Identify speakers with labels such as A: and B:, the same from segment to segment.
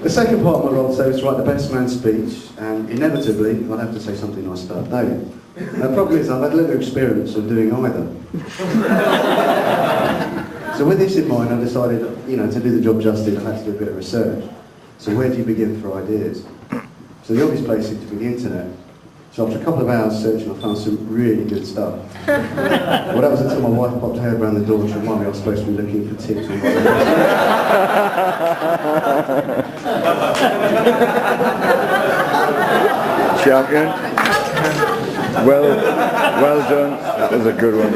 A: The second part of my role, so, is to write the best man speech, and inevitably, I'll have to say something nice about Dave. The problem is, I've had little experience of doing either. So with this in mind, I decided, to do the job justice, I had to do a bit of research. So where do you begin for ideas? So the obvious place seemed to be the internet. So after a couple of hours searching, I found some really good stuff. Well, that was until my wife popped her head around the door to remind me I was supposed to be looking for tips on what
B: Champion. Well done. That was a good one.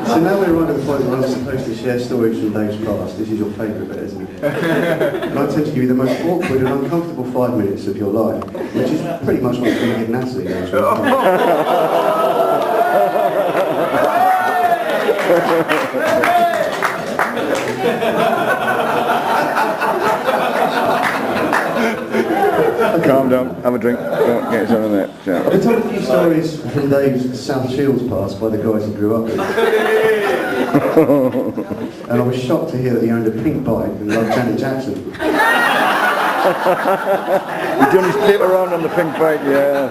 A: So now we're right at the point where I'm supposed to share stories from Dave's past. This is your favourite bit, isn't it? And I tend to give you the most awkward and uncomfortable 5 minutes of your life, which is pretty much what I'm going to give Natalie.
B: Calm down, have a drink, don't get yourself in there.
A: I've been told a few stories from Dave's South Shields past by the guys he grew up with. And I was shocked to hear that he owned a pink bike and loved Janet Jackson.
B: You've done his flip around on the pink bike, yeah.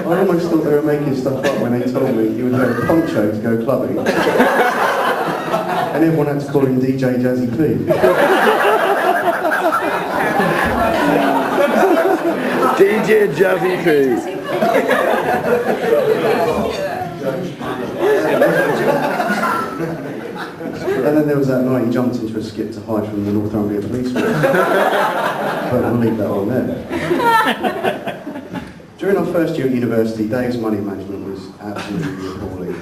A: I almost thought they were making stuff up when they told me he would wear a poncho to go clubbing. And everyone had to call him DJ Jazzy P.
B: DJ Jazzy P.
A: And then there was that night he jumped into a skip to hide from the Northumbria police force. But we'll leave that on there. During our first year at university, Dave's money management was absolutely appalling.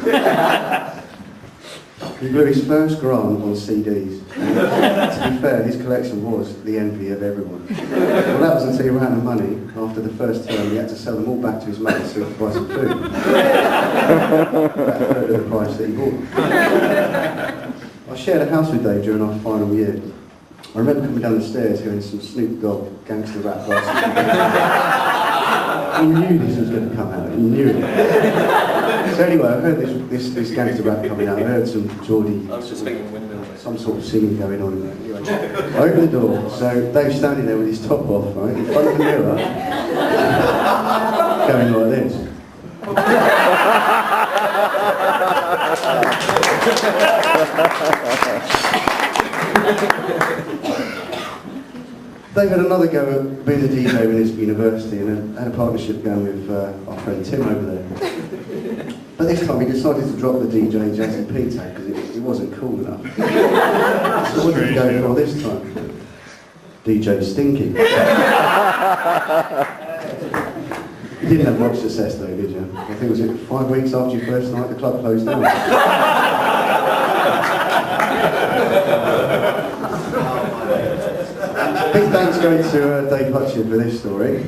A: He blew his first grant on CDs. To be fair, his collection was the envy of everyone. Well, that was until he ran out of money. After the first term, he had to sell them all back to his mates so he could buy some food. About a third of the price that he bought. I shared a house with Dave during our final year. I remember coming down the stairs hearing some Snoop Dogg gangster rap last. He knew this was going to come out. He knew it. So anyway, I heard this gangster rap coming out. I heard some Geordie, some sort of singing going on. Anyway, I opened the door. So Dave's standing there with his top off, right, in front of the mirror, going like this. Dave had another go at being a DJ in his university and had a partnership going with our friend Tim over there. But this time he decided to drop the DJ Jazzy P tag because it wasn't cool enough. So what did he go for this time? DJ Stinky. You didn't have much success though, did you? I think was it 5 weeks after your first night the club closed down. Big thanks going to Dave Hutchin for this story.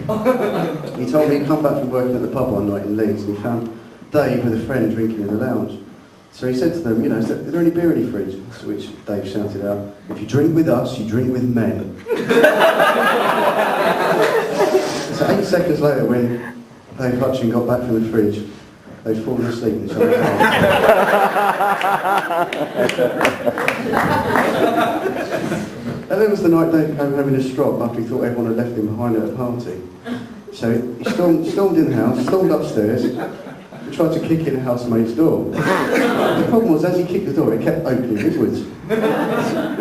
A: He told me he'd come back from working at the pub one night in Leeds and he found Dave with a friend drinking in the lounge. So he said to them, is there any beer in your fridge? To which Dave shouted out, if you drink with us, you drink with men. So 8 seconds later, when Dave Hutchin got back from the fridge, they'd fallen asleep in each other's arms. And then was the night Dave came home in a strop after he thought everyone had left him behind at a party. So he stormed in the house, stormed upstairs, and tried to kick in a housemate's door. The problem was, as he kicked the door, it kept opening inwards.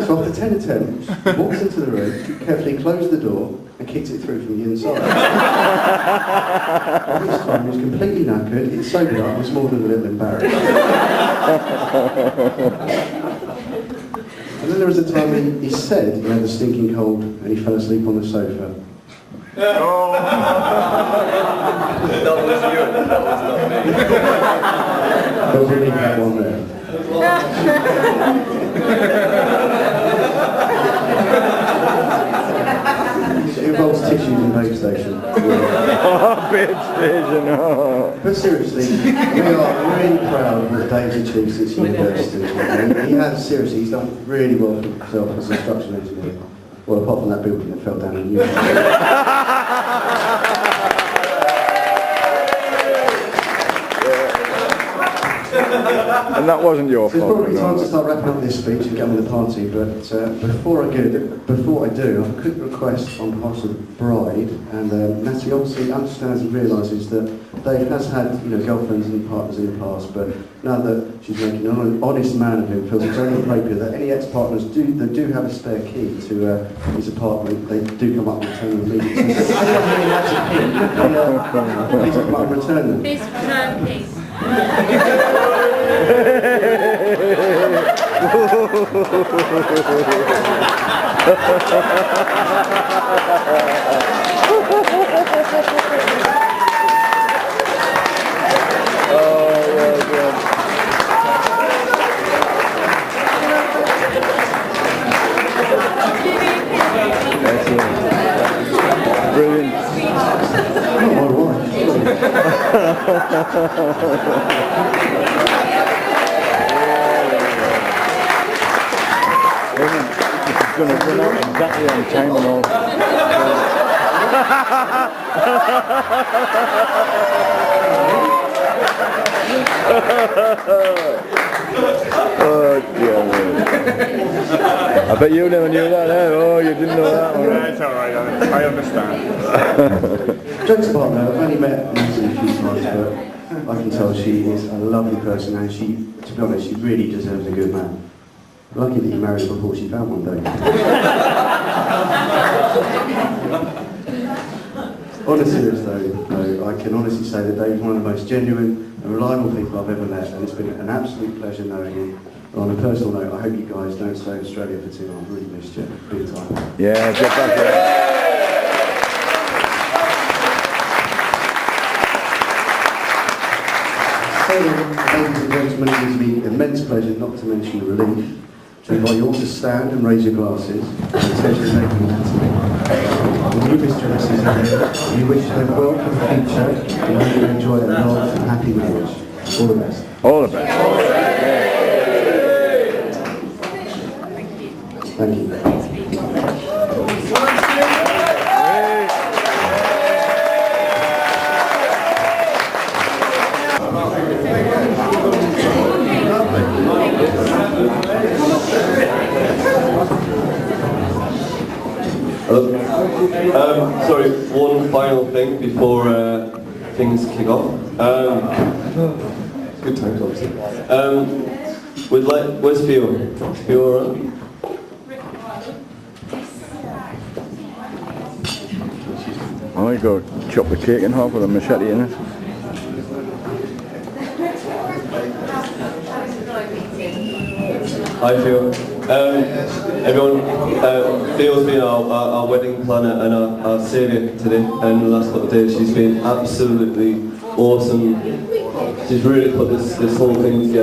A: So after 10 attempts, he walked into the room, carefully closed the door, and kicked it through from the inside. At this time, he was completely knackered, he'd sobered up, and was more than a little embarrassed. And then there was a time he said he had a stinking cold, and he fell asleep on the sofa.
C: That was you. That was not me.
A: But we'll leave that one there. It involves tissues and vape station.
B: Bitch station,
A: But seriously, we are really proud of what Dave's achieved since university. He has, seriously, he's done really well for himself as a construction engineer. Well, apart from that building that fell down on you.
B: And that wasn't your
A: So it's
B: fault.
A: probably time to start wrapping up this speech and get on with the party, but before I do, I have a quick request on behalf of the bride, and Natalie obviously understands and realises that Dave has had girlfriends and partners in the past, but now that she's making an honest man of him, feels it's only appropriate that any ex-partners that do have a spare key to his apartment, they do come up and return them immediately. So anyone that's a key, please come up and return them.
D: Please return, please.
B: Brilliant.
A: Oh, my wife.
B: It's going to run out exactly on time and all. Oh, dear me. I bet you never knew that, eh? Oh, you didn't know that one.
C: No, it's alright, I understand.
A: Jokes apart though, I've only met Natalie a few times, but I can tell she is a lovely person, and she, to be honest, she really deserves a good man. Lucky that you married her before she found one, don't you? On a serious though, I can honestly say that Dave's one of the most genuine and reliable people I've ever met, and it's been an absolute pleasure knowing him. And on a personal note, I hope you guys don't stay in Australia for too long. I've really missed you, big time.
B: Yeah, get back there.
A: So, ladies and gentlemen, it gives me immense pleasure, not to mention relief, to invite you all to stand and raise your glasses, especially making Natalie. The new mistresses are here. We wish them well for the future, and hope you enjoy a long and happy marriage. All the best.
B: All the best.
A: Thank you.
C: Hello. Sorry, one final thing before things kick off. Good times, obviously. Where's Theo? Theo around?
B: I go chop the cake in half with a machete in it.
C: Hi Theo. Everyone, Theo's been our wedding planner and our saviour today, and the last couple of days she's been absolutely awesome. She's really put this whole thing together.